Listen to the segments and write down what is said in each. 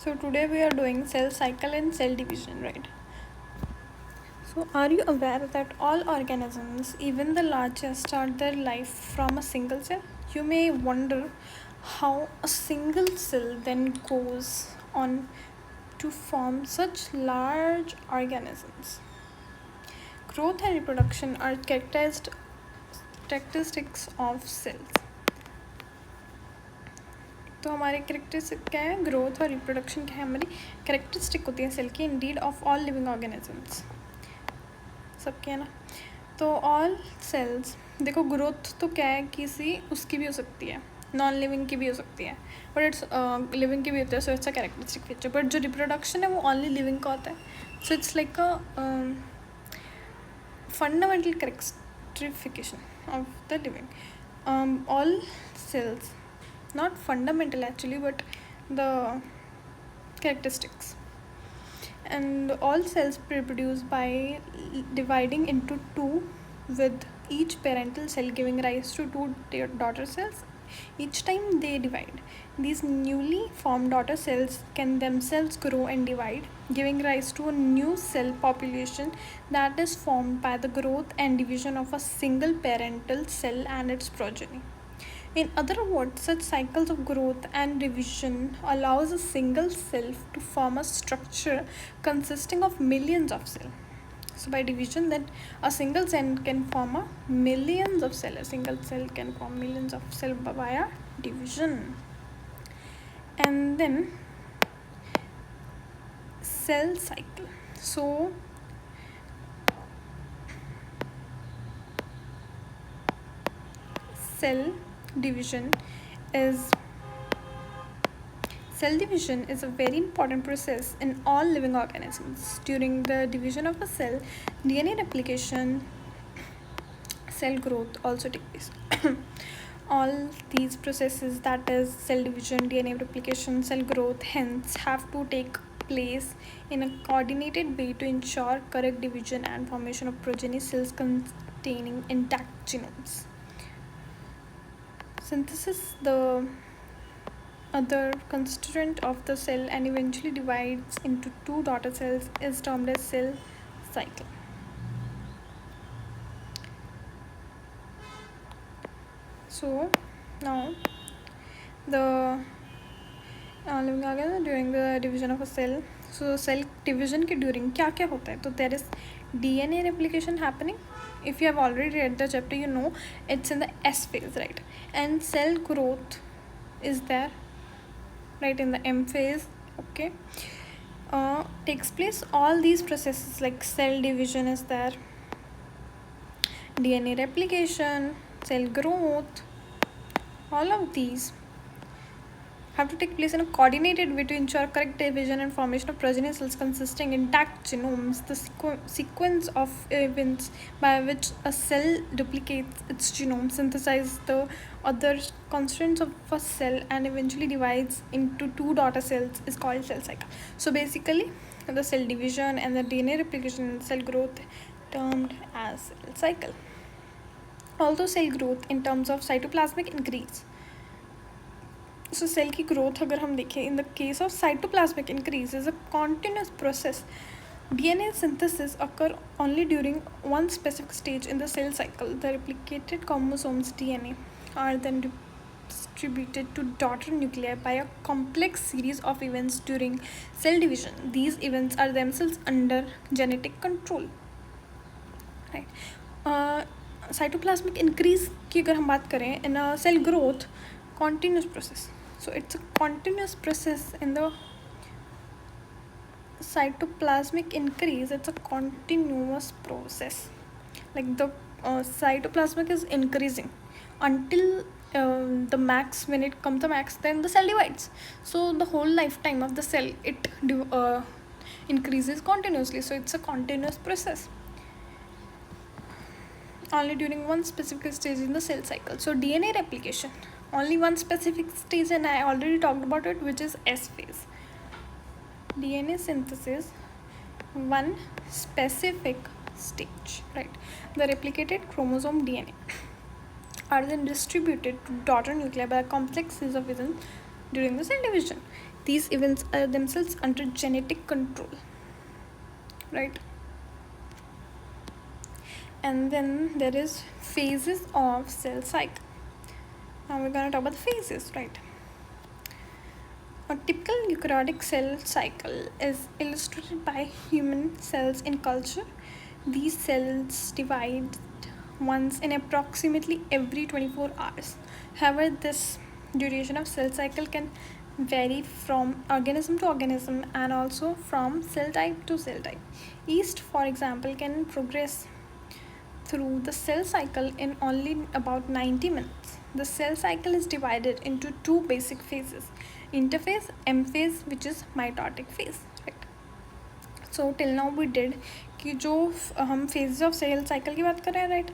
So today we are doing cell cycle and cell division, right? So are you aware that all organisms, even the largest, start their life from a single cell? You may wonder how a single cell then goes on to form such large organisms. Growth and reproduction are characteristics of cells. तो हमारे characteristic क्या है, growth और reproduction क्या है, हमारी characteristic होती है सेल की Indeed of all living organisms, सबके है ना. तो ऑल सेल्स, देखो ग्रोथ तो क्या है, किसी उसकी भी हो सकती है, नॉन लिविंग की भी हो सकती है, बट इट्स लिविंग की भी होती है, so it's a characteristic feature. But जो रिप्रोडक्शन है वो ओनली लिविंग का होता है, so it's like a fundamental characterization of the living. All cells, not fundamental actually, but the characteristics. And all cells reproduce by dividing into two, with each parental cell giving rise to two daughter cells each time they divide. These newly formed daughter cells can themselves grow and divide, giving rise to a new cell population that is formed by the growth and division of a single parental cell and its progeny. In other words, such cycles of growth and division allows a single cell to form a structure consisting of millions of cells. So by division, then a single cell can form a millions of cells. A single cell can form millions of cells via division. And then cell cycle. So cell division is a very important process in all living organisms. During the division of a cell, DNA replication, cell growth also take place. All these processes, that is cell division, DNA replication, cell growth, hence have to take place in a coordinated way to ensure correct division and formation of progeny cells containing intact genomes. Synthesis, the other constituent of the cell and eventually divides into two daughter cells, is termed as cell cycle. So now the living organism during the division of a cell. So cell division के during क्या क्या होता है, तो there is DNA replication happening. If you have already read the chapter, you know it's in the S phase, right? And cell growth is there, right, in the M phase. Okay, takes place all these processes like cell division is there, DNA replication, cell growth, all of these have to take place in a coordinated way to ensure correct division and formation of progeny cells consisting intact genomes. The sequence of events by which a cell duplicates its genome, synthesizes the other constituents of a cell, and eventually divides into two daughter cells is called cell cycle. So basically, the cell division and the DNA replication and cell growth termed as cell cycle. Although cell growth in terms of cytoplasmic increase, so cell की growth अगर हम देखें, in the case of cytoplasmic increase is a continuous process. DNA synthesis occur only during one specific stage in the cell cycle. The replicated chromosomes DNA are then distributed to daughter nuclei by a complex series of events during cell division. These events are themselves under genetic control, right? Cytoplasmic increase की अगर हम बात करें, in a cell growth, continuous process. So it's a continuous process in the cytoplasmic increase. It's a continuous process, like the cytoplasmic is increasing until the max. When it comes to max, then the cell divides. So the whole lifetime of the cell, it increases continuously. So it's a continuous process only during one specific stage in the cell cycle. So DNA replication, only one specific stage, and I already talked about it, which is S phase. DNA synthesis, one specific stage, right? The replicated chromosome DNA are then distributed to daughter nuclei by a complex series of events during the cell division. These events are themselves under genetic control, right? And then there is phases of cell cycle. Now we're going to talk about the phases, right? A typical eukaryotic cell cycle is illustrated by human cells in culture. These cells divide once in approximately every 24 hours. However, this duration of cell cycle can vary from organism to organism and also from cell type to cell type. Yeast, for example, can progress through the cell cycle in only about 90 minutes. The cell cycle is divided into two basic phases: interphase, M phase, which is mitotic phase, right? So till now we did कि जो हम phases of cell cycle की बात कर रहे हैं, right?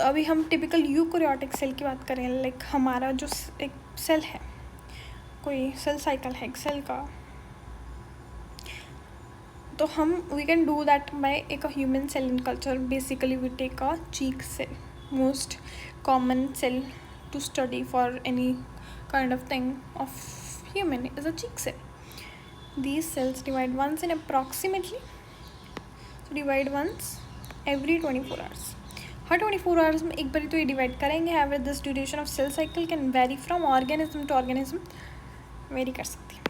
अभी हम typical eukaryotic cell की बात कर रहे हैं, लाइक हमारा जो एक सेल है, कोई सेल साइकिल है एक सेल का, तो हम we can do that by एक human cell in culture. Basically we take a cheek cell, most common cell to study for any kind of thing of human is a cheek cell. These cells divide once in approximately every 24 hours. Her 24 hours में एक बारी तो ये divide करेंगे. However, this duration of cell cycle can vary from organism to organism, vary कर सकती है,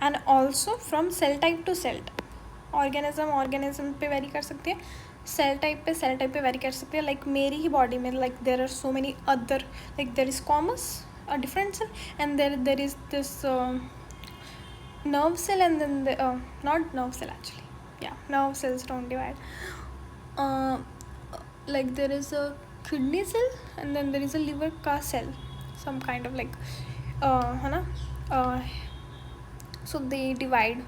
and also from cell type to cell type. Organism पे वेरी कर सकती है, सेल टाइप पे वेरी कर सकती है. लाइक मेरी ही बॉडी में like there are so many other, like there is commas a different cell, and there is this nerve cell, and then not nerve cell actually, yeah, nerve cells don't divide. Like there is a kidney cell, and then there is a liver ka cell, some kind of like है ना, so they divide,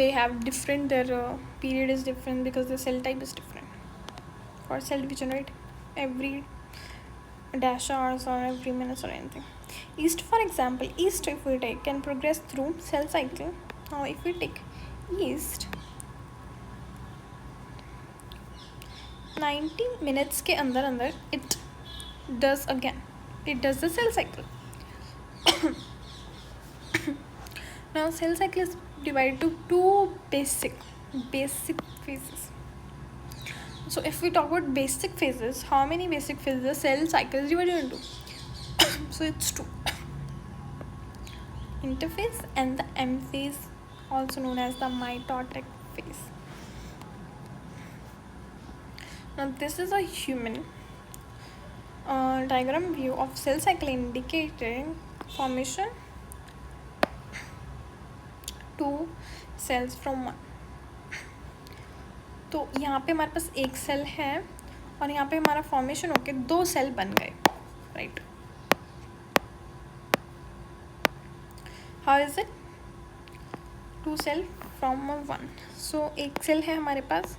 they have different, their period is different because the cell type is different for cell division, right? Every dash hours or every minutes or anything. Yeast, for example, yeast if we take can progress through cell cycle. Now if we take yeast, 90 minutes के अंदर it does the cell cycle. Now cell cycle is divided to two basic phases. So if we talk about basic phases, how many basic phases the cell cycle is divided into? So it's two: interphase and the M phase, also known as the mitotic phase. Now this is a human diagram view of cell cycle indicating formation two cells from one. तो यहाँ पे हमारे पास एक cell है और यहाँ पे हमारा फॉर्मेशन होके दो सेल बन गए, right? How is it? Two cell from one. So एक सेल है हमारे पास,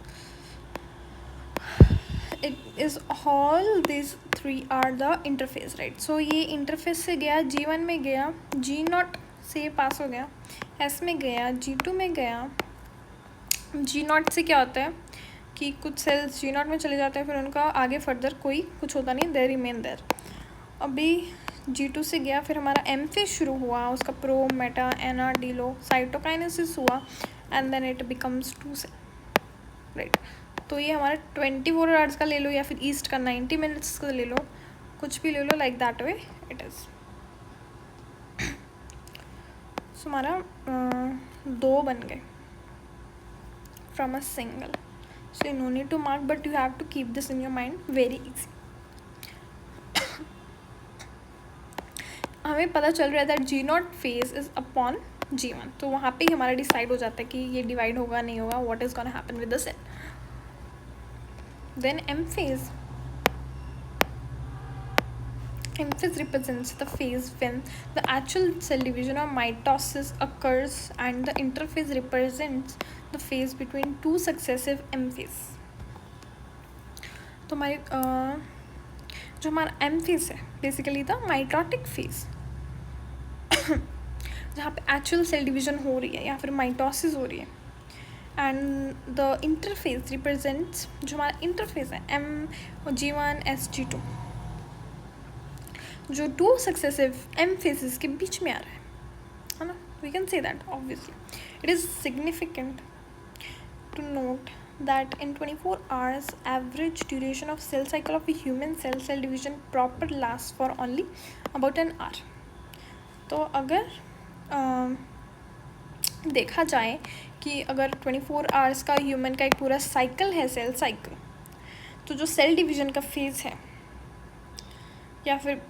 it is all this three are the interface, right? So ये इंटरफेस से गया G1 में गया, G0 से पास हो गया, S में गया, G2 में गया. G0 से क्या होता है कि कुछ सेल्स G0 में चले जाते हैं, फिर उनका आगे फर्दर कोई कुछ होता नहीं, देयर रिमेन देयर. अभी G2 से गया, फिर हमारा M फेज शुरू हुआ, उसका pro meta ana telo cytokinesis हुआ, and then it becomes two cell, right? तो ये हमारा 24 आवर्स का ले लो या फिर ईस्ट का 90 मिनट्स का ले लो, कुछ भी ले लो, like that way it is. So हमारा दो बन गए from a single. So you no need to mark, but you have to keep this in your mind, very easy. हमें पता चल रहा है that G0 phase is upon G1, तो वहाँ पे ही हमारा डिसाइड हो जाता है कि ये डिवाइड होगा नहीं होगा, what is gonna happen with the cell. Then M phase represents the phase when the actual cell division or mitosis occurs, and the interphase represents the phase between two successive M phase. तो हमारी जो हमारा M phase है basically the mitotic phase, जहाँ पे actual cell division हो रही है या फिर माइटोसिस हो रही है, एंड द इंटरफेस रिप्रेजेंट्स, जो हमारा इंटरफेस है M G1 S G2. जो 2 सक्सेसिव एम फेजेस के बीच में आ रहा है ना, we can say that obviously. It is significant to note that in 24 hours average duration of cell cycle of a human cell division proper lasts for only about an hour. तो अगर देखा जाए कि अगर 24 आवर्स का human का एक पूरा साइकिल है, सेल साइकिल, तो जो सेल डिवीज़न का फेज़ है या फिर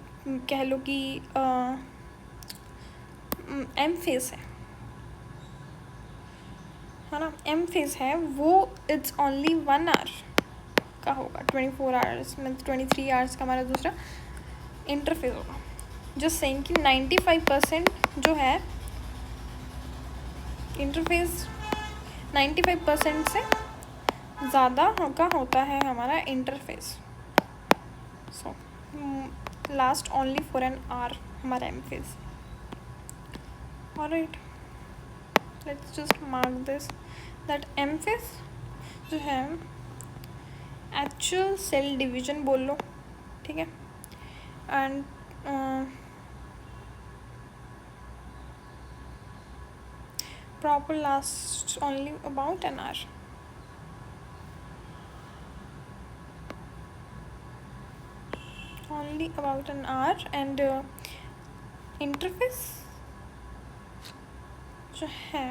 कह लो कि एम फेज़ है ना, एम फेज़ है, वो इट्स ओनली 1 आवर का होगा. 24 आवर्स में 23 आवर्स का हमारा दूसरा इंटरफेज होगा. जो सेइंग कि 95% जो है इंटरफेस 95% से ज़्यादा का होता है हमारा interface. So last only for an hour हमारा M phase. Alright, let's just mark this that M phase जो है एक्चुअल सेल डिवीजन बोल लो, ठीक है, and proper lasts only about an hour. Only about an hour. And interface जो है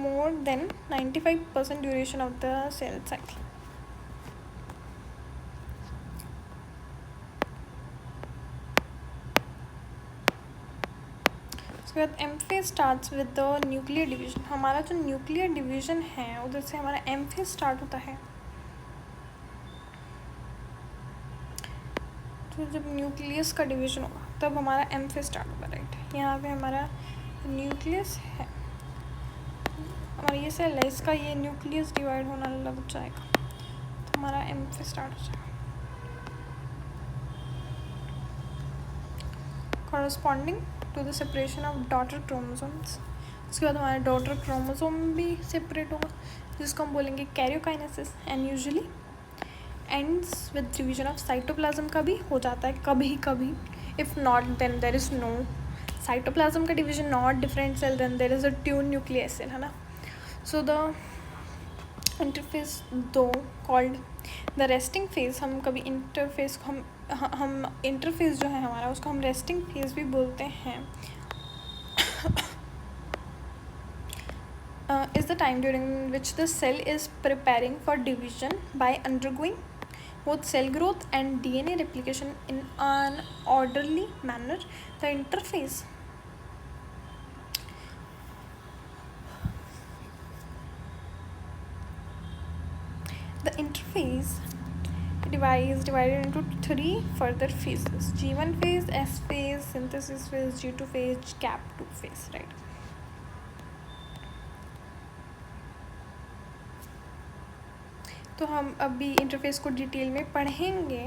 more than 95% duration of the cell cycle. उसके बाद M phase starts with the nuclear division. हमारा जो न्यूक्लियर डिवीजन है उधर से हमारा एम फेज स्टार्ट होता है. तो जब न्यूक्लियस का डिवीजन होगा तब हमारा एम फेज स्टार्ट होगा. राइट, यहाँ पे हमारा न्यूक्लियस है, हमारा ये सेल है, इसका ये न्यूक्लियस डिवाइड होना लग जाएगा तो हमारा एम फेज स्टार्ट हो जाएगा. Corresponding to the separation of daughter chromosomes. उसके बाद हमारा डॉटर क्रोमोसोम भी सेपरेट होगा जिसको हम बोलेंगे karyokinesis. And usually ends with division of cytoplasm का भी हो जाता है कभी कभी. If not then there is no cytoplasm का division, not different cell, then there is a two nucleus cell, है ना. So the interface though called the resting phase. हम कभी इंटरफेस को हम इंटरफेस जो है हमारा उसको हम रेस्टिंग फेज भी बोलते हैं. is the time during which the cell is preparing for division by undergoing both cell growth and DNA replication in an orderly manner. The interface is divided into 3 further phases: G1 phase, S phase, synthesis phase, G2 phase, CAP2 phase. Right. तो हम अभी interface को detail में पढ़ेंगे.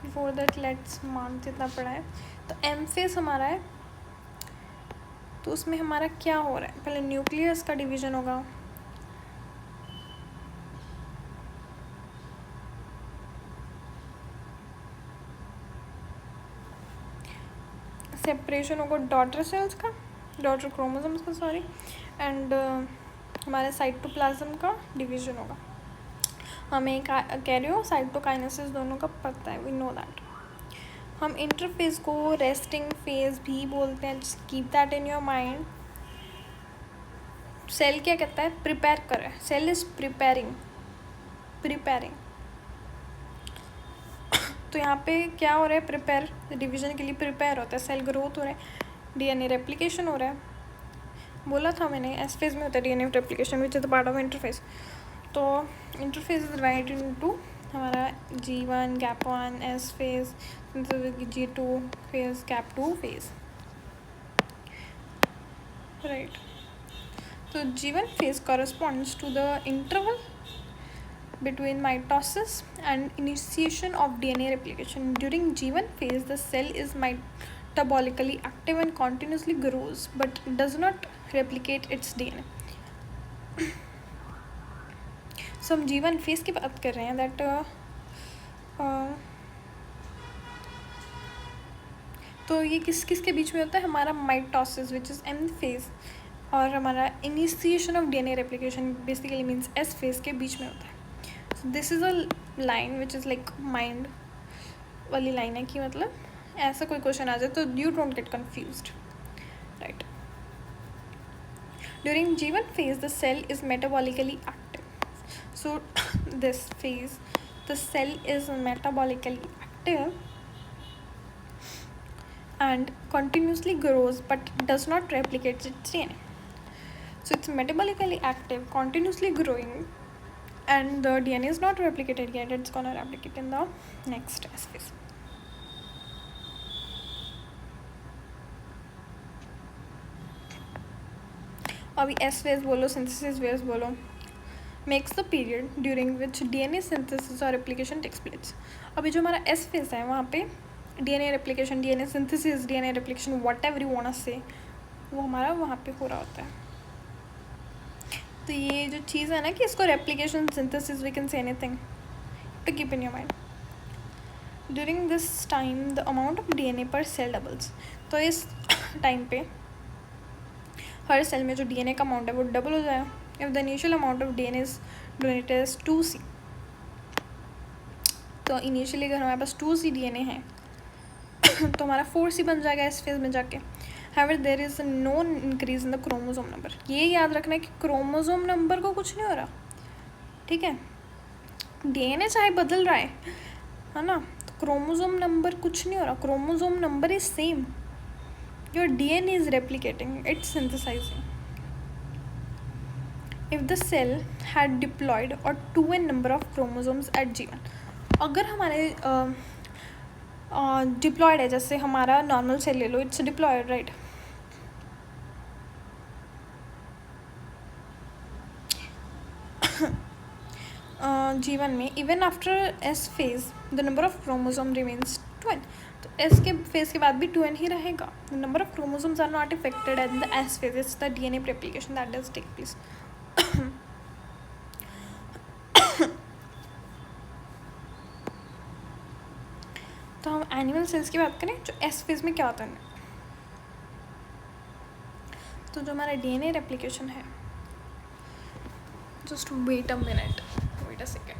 Before that let's mark जितना पढ़ा है. तो एम फेज हमारा है, तो उसमें हमारा क्या हो रहा है, पहले न्यूक्लियस का डिवीजन होगा, सेपरेशन होगा डॉटर सेल्स का, डॉटर क्रोमोसोम्स का सॉरी, एंड हमारे साइटोप्लाज्म का डिवीजन होगा. हमें कैरियो साइटोकाइनेसिस दोनों का पता है, वी नो दैट. हम इंटरफेस को रेस्टिंग फेज भी बोलते हैं. Just keep that in your mind. Cell क्या कहता है, प्रिपेयर कर रहा है, सेल इज प्रिपेयरिंग. तो यहाँ पे क्या हो रहा है, प्रिपेयर डिवीजन के लिए प्रिपेयर होता है. सेल ग्रोथ हो रहा है, डीएनए रेप्लिकेशन हो रहा है. बोला था मैंने एस फेज में होता है DNA replication which is the part of interface. तो इंटरफेस इज डिवाइडेड इनटू हमारा G1 CAP1 S phase, G2 phase, CAP2 phase. Right. तो G1 phase corresponds to the interval between mitosis and initiation of DNA replication. During G1 phase, the cell is metabolically active and continuously grows, but does not replicate its DNA. So हम G1 phase की बात कर रहे हैं. That तो ये किस किस के बीच में होता है? हमारा mitosis which is M phase और हमारा initiation of DNA replication basically means S phase के बीच में होता है. So this is a line which is like mind वाली लाइन है कि मतलब ऐसा कोई क्वेश्चन आ जाए तो you don't get confused, right. During G1 phase the cell is metabolically active. So this phase the cell is metabolically active and continuously grows but does not replicate its DNA. So it's metabolically active, continuously growing, and the DNA is not replicated yet. It's gonna replicate in the next S phase. अभी S phase बोलो, synthesis phase बोलो, makes the period during which DNA synthesis और replication takes place. अभी जो हमारा S phase है वहाँ पे DNA replication, DNA synthesis, DNA replication, whatever you wanna say, वो हमारा वहाँ पे हो रहा होता है. तो ये जो चीज़ है ना कि इसको replication, synthesis, we can say anything to keep in your mind. During this time the amount of DNA per cell doubles. तो इस टाइम पे हर सेल में जो DNA का अमाउंट है वो डबल हो जाएगा. If the initial amount of DNA is donated as 2C, तो इनिशियली अगर हमारे पास 2C DNA है तो हमारा 4C बन जाएगा इस फेज में जाके. However, there is no increase in the chromosome number. ये याद रखना है कि क्रोमोसोम नंबर को कुछ नहीं हो रहा, ठीक है. DNA चाहे बदल रहा है ना, तो क्रोमोसोम नंबर कुछ नहीं हो रहा. Chromosome number is same. Your DNA is replicating, it's synthesizing. If the cell had diploid or 2n number of chromosomes at G1, अगर हमारे डिप्लॉयड है, जैसे हमारा नॉर्मल सेल ले लो, इट्स डिप्लॉयड, राइट. G1 में even after S phase the number of chromosome remains 2n. तो S के phase के बाद भी 2n ही रहेगा. The number of chromosomes are not affected at the S phase. It's the DNA replication that does take place. तो हम animal cells की बात करें जो एस फेज में क्या होता है. तो जो हमारा DNA रेप्लिकेशन है, just wait a minute, wait a second.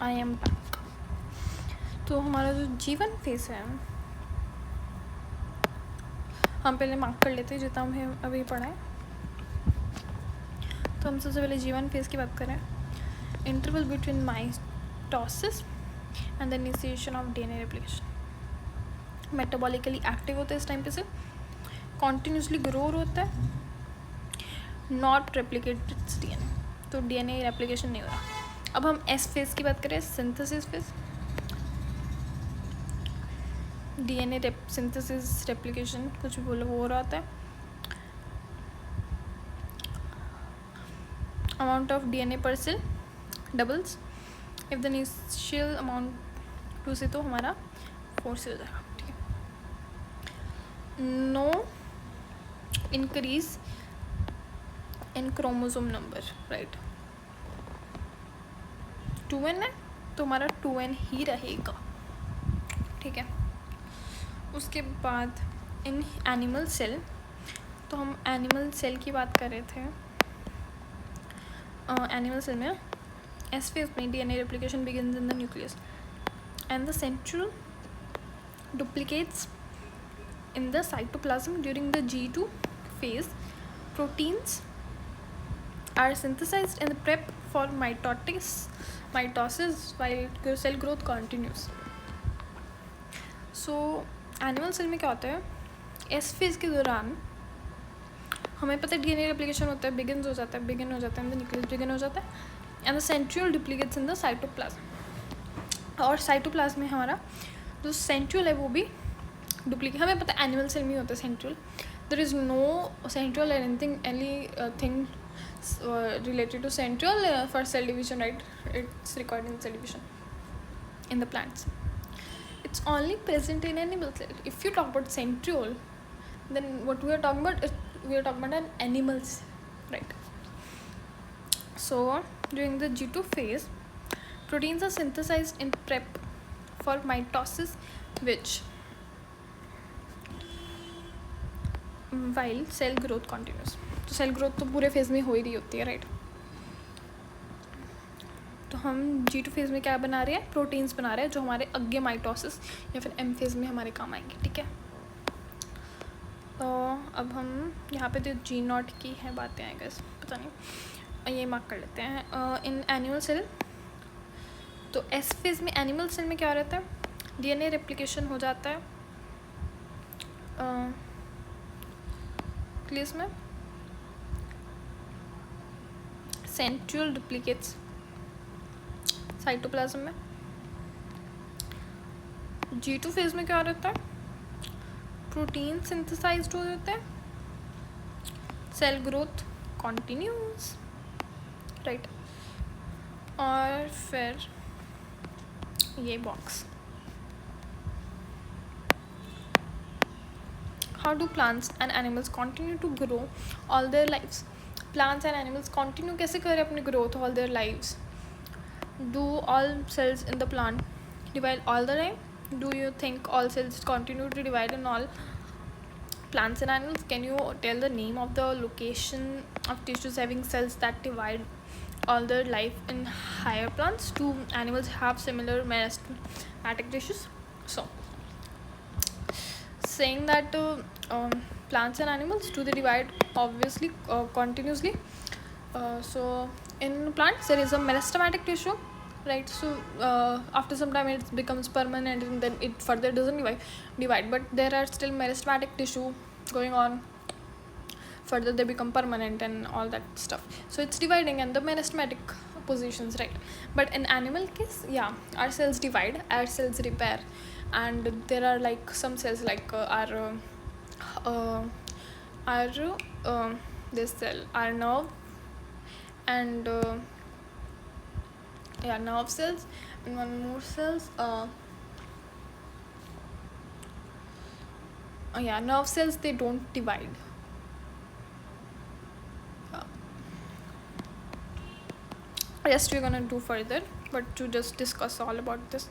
I am back. तो हमारा जो G1 फेज है, हम पहले मार्क कर लेते हैं जितना हमें अभी पढ़ा है. तो हम सबसे पहले G1 फेज की बात करें. Interval between mitosis and the initiation of DNA replication. Metabolically active होता है इस टाइम पे से, कॉन्टीन्यूसली ग्रो होता है, नॉट रेप्लिकेट इट्स DNA. तो DNA रेप्लिकेशन नहीं हो रहा. अब हम S फेज की बात करें, synthesis phase. DNA synthesis replication कुछ भी बोलो वो हो रहा है. Amount of DNA per cell doubles. If the initial amount 2 से तो हमारा 4 से हो जाएगा, ठीक है. No increase in chromosome number, right. 2n है तो हमारा 2n ही रहेगा, ठीक है. उसके बाद इन एनिमल सेल, तो हम एनिमल सेल की बात कर रहे थे. एनिमल सेल में S phase में DNA replication begins in the nucleus and the central duplicates in the cytoplasm. During the G2 phase, proteins are synthesized in the prep for mitosis while cell growth continues. So animal cell में क्या होता है, S phase के दौरान हमें पता है DNA replication होता है, बिगिन हो जाता है एंड द न्यूक्लियस बिगिन हो जाता है and the centriole duplicates in the cytoplasm. और साइटोप्लाज्म में हमारा जो सेंट्रियोल है वो भी डुप्लीकेट. हमें पता है एनिमल सेल में ही होता है centriole. There is no centriole anything related to centriole for cell division, right? It's required in cell division in the plants. It's only present in animal cell. If you talk about centriole, then what we are talking about is we are talking about an animals, right? So during the G2 phase, proteins are synthesized in prep for mitosis, which while cell growth continues. तो cell growth तो पूरे phase में हो ही रही होती है, right. तो हम G2 फेज़ में क्या बना रहे हैं, प्रोटीन्स बना रहे हैं जो हमारे आगे माइटोसिस या फिर M फेज़ में हमारे काम आएंगे, ठीक है. तो अब हम यहाँ पे जो G0 की है बातें आएगा, पता नहीं, ये मार्क कर लेते हैं. इन एनिमल सेल, तो S फेज़ में एनिमल सेल में क्या रहता है, DNA रेप्लिकेशन हो जाता है क्लियर्स में, सेंट्रियोल डुप्लीकेट्स साइटोप्लाज्म में. G2 फेज में क्या रहता है, प्रोटीन सिंथेसाइज्ड हो जाते हैं, सेल ग्रोथ कंटिन्यूज, राइट. और फिर ये box, how do plants and animals continue to grow all their lives. Plants and animals continue कैसे करें अपनी growth all their lives. Do all cells in the plant divide all the time. Do you think all cells continue to divide in all plants and animals? Can you tell the name of the location of tissues having cells that divide all their life in higher plants? Do animals have similar meristematic tissues? So saying that plants and animals, do they divide obviously continuously. So in plants there is a meristematic tissue, right? So after some time it becomes permanent and then it further doesn't divide, but there are still meristematic tissue going on, further they become permanent and all that stuff. So it's dividing and the meristematic positions, right? But in animal case, yeah, our cells divide, our cells repair, and there are like some cells like this cell, our nerve, and nerve cells, and one more cells, nerve cells, they don't divide. Rest we're gonna do further, but to just discuss all about this,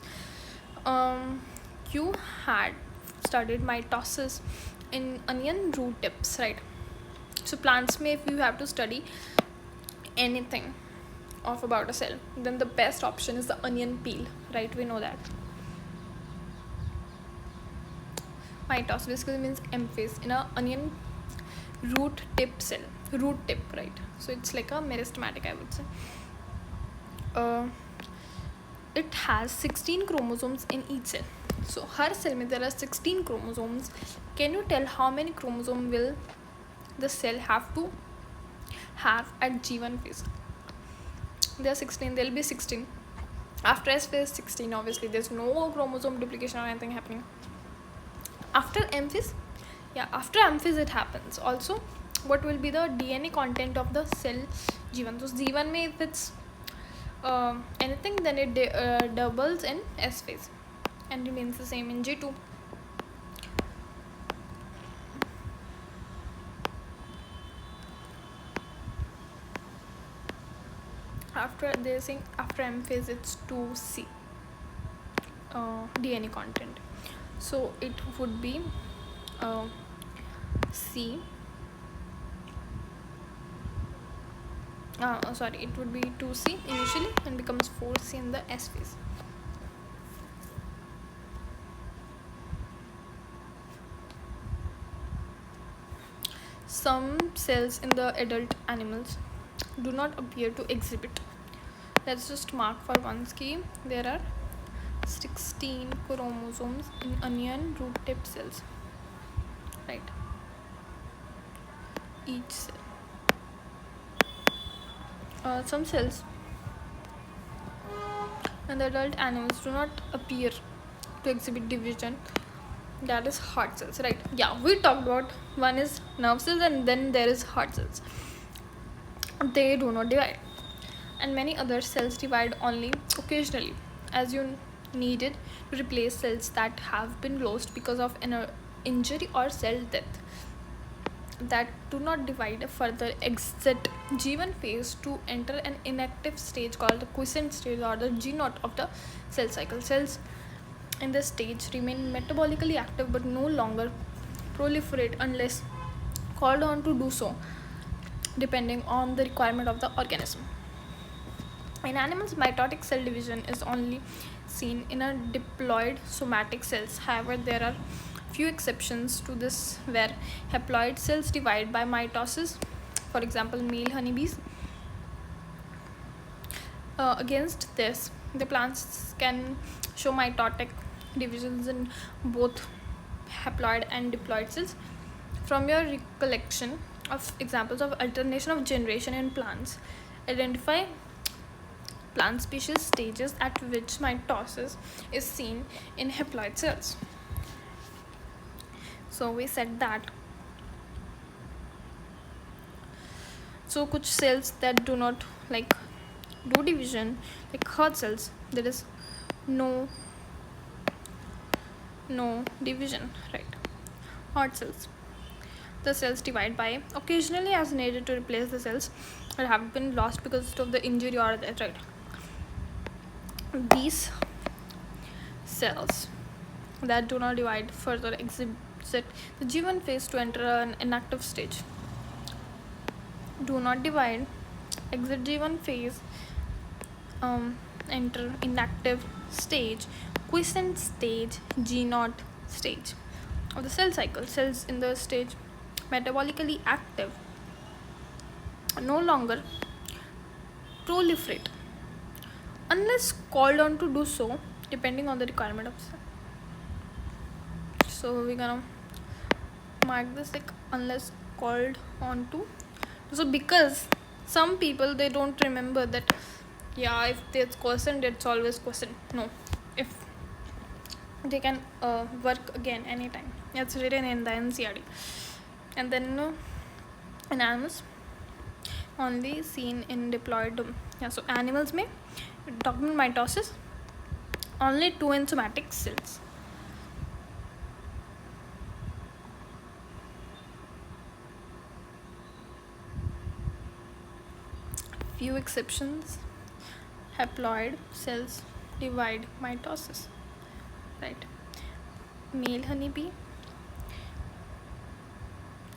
you had studied mitosis in onion root tips, right? So plants may, if you have to study anything of about a cell, then the best option is the onion peel, right? We know that. Mitosis basically means M phase in a onion root tip cell, root tip, right? So it's like a meristematic, I would say. It has 16 chromosomes in each cell. So her cell में there are 16 chromosomes. Can you tell how many chromosomes will the cell have to have at G1 phase? There are 16, there will be 16. After S phase, 16, obviously there's no chromosome duplication or anything happening. After M phase, after M phase it happens. Also, what will be the DNA content of the cell G1? So G1 में if it's anything, then it doubles in S phase and remains the same in G2. After they're saying after M phase it's 2C DNA content, so it would be C. It would be 2C initially and becomes 4C in the S phase. Some cells in the adult animals do not appear to exhibit. Let's just mark for once key. There are 16 chromosomes in onion root tip cells. right? Each cell. Some cells in the adult animals do not appear to exhibit division, that is heart cells, right? Yeah, we talked about one is nerve cells and then there is heart cells. They do not divide, and many other cells divide only occasionally, as you needed to replace cells that have been lost because of an injury or cell death. That do not divide further exit G1 phase to enter an inactive stage called the quiescent stage or the G0 of the cell cycle. Cells in this stage remain metabolically active but no longer proliferate unless called on to do so, depending on the requirement of the organism. In animals, mitotic cell division is only seen in a diploid somatic cells. However, there are few exceptions to this where haploid cells divide by mitosis. For example, male honeybees. Against this, the plants can show mitotic divisions in both haploid and diploid cells. From your recollection of examples of alternation of generation in plants, identify plant species stages at which mitosis is seen in haploid cells. So we said that. So कुछ cells that do not like do division, like heart cells, there is no division, right? Heart cells, the cells divide by occasionally as needed to replace the cells that have been lost because of the injury or death, right? These cells that do not divide further exit the G1 phase to enter an inactive stage. Do not divide, exit G1 phase, enter inactive stage, quiescent stage, G0 stage of the cell cycle. Cells in the stage metabolically active no longer proliferate unless called on to do so, depending on the requirement of the cell. So we're gonna mark this like unless called on to. So because some people, they don't remember that, yeah, if there's quiescent, it's always quiescent. No, if they can work again anytime. It's written in the NCERT. And then in animals, only seen in diploid. Yeah, so animals में dominant mitosis only 2 in somatic cells. Few exceptions, haploid cells divide mitosis, right? Male honeybee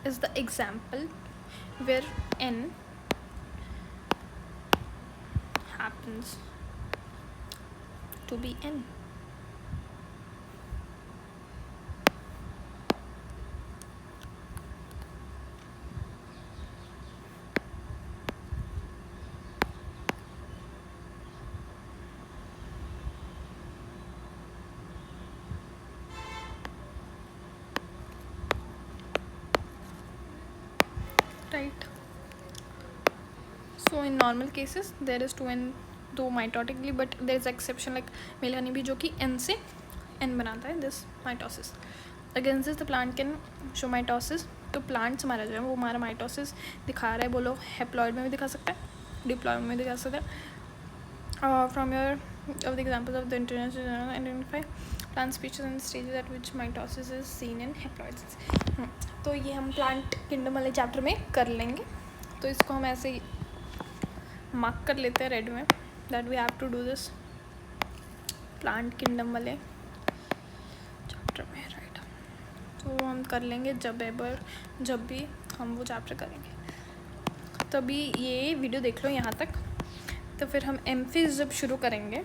is the example where N happens to be N. Right. So in normal cases there is 2n though mitotically, but there is exception like male honeybee जो कि n से n बनाता है this mitosis. Against this the plant can show mitosis. तो plants हमारा जो है वो हमारा mitosis दिखा रहा है, बोलो haploid में भी दिखा सकता है, diploid में भी दिखा सकता है. From your of the examples of the international identify plant species and stages at which mitosis is seen in haploids. तो ये हम प्लांट किंगडम वाले चैप्टर में कर लेंगे. तो इसको हम ऐसे ही मार्क कर लेते हैं रेड में, that we have to do this plant kingdom वाले चैप्टर में, राइट. तो हम कर लेंगे जब भी हम वो चैप्टर करेंगे. तभी ये वीडियो देख लो यहाँ तक. तो फिर हम एमफिस जब शुरू करेंगे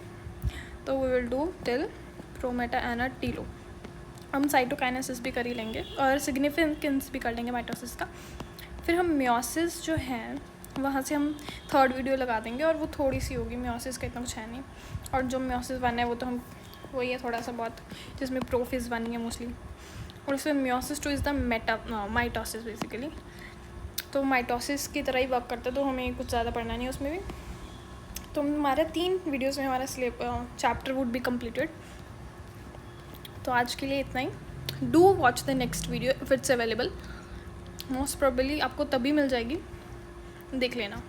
तो वी विल डू टिल प्रोमेटा एना टीलो. हम साइटोकाइनेसिस भी कर ही लेंगे और सिग्निफिकेंस भी कर लेंगे माइटोसिस का. फिर हम मियोसिस जो है वहाँ से हम थर्ड वीडियो लगा देंगे और वो थोड़ी सी होगी, मियोसिस का इतना कुछ है नहीं. और जो मियोसिस 1 है वो तो हम वही है थोड़ा सा बहुत, जिसमें प्रोफेज 1 है मोस्टली. और उसमें meiosis 2 is the mitosis basically. तो माइटोसिस की तरह ही वर्क करता है, तो हमें कुछ ज़्यादा पढ़ना नहीं है उसमें भी। तो हमारे 3 वीडियोस में हमारा चैप्टर वुड बी कम्प्लीटेड। तो आज के लिए इतना ही। Do watch the next video if it's available. Most probably आपको तभी मिल जाएगी, देख लेना।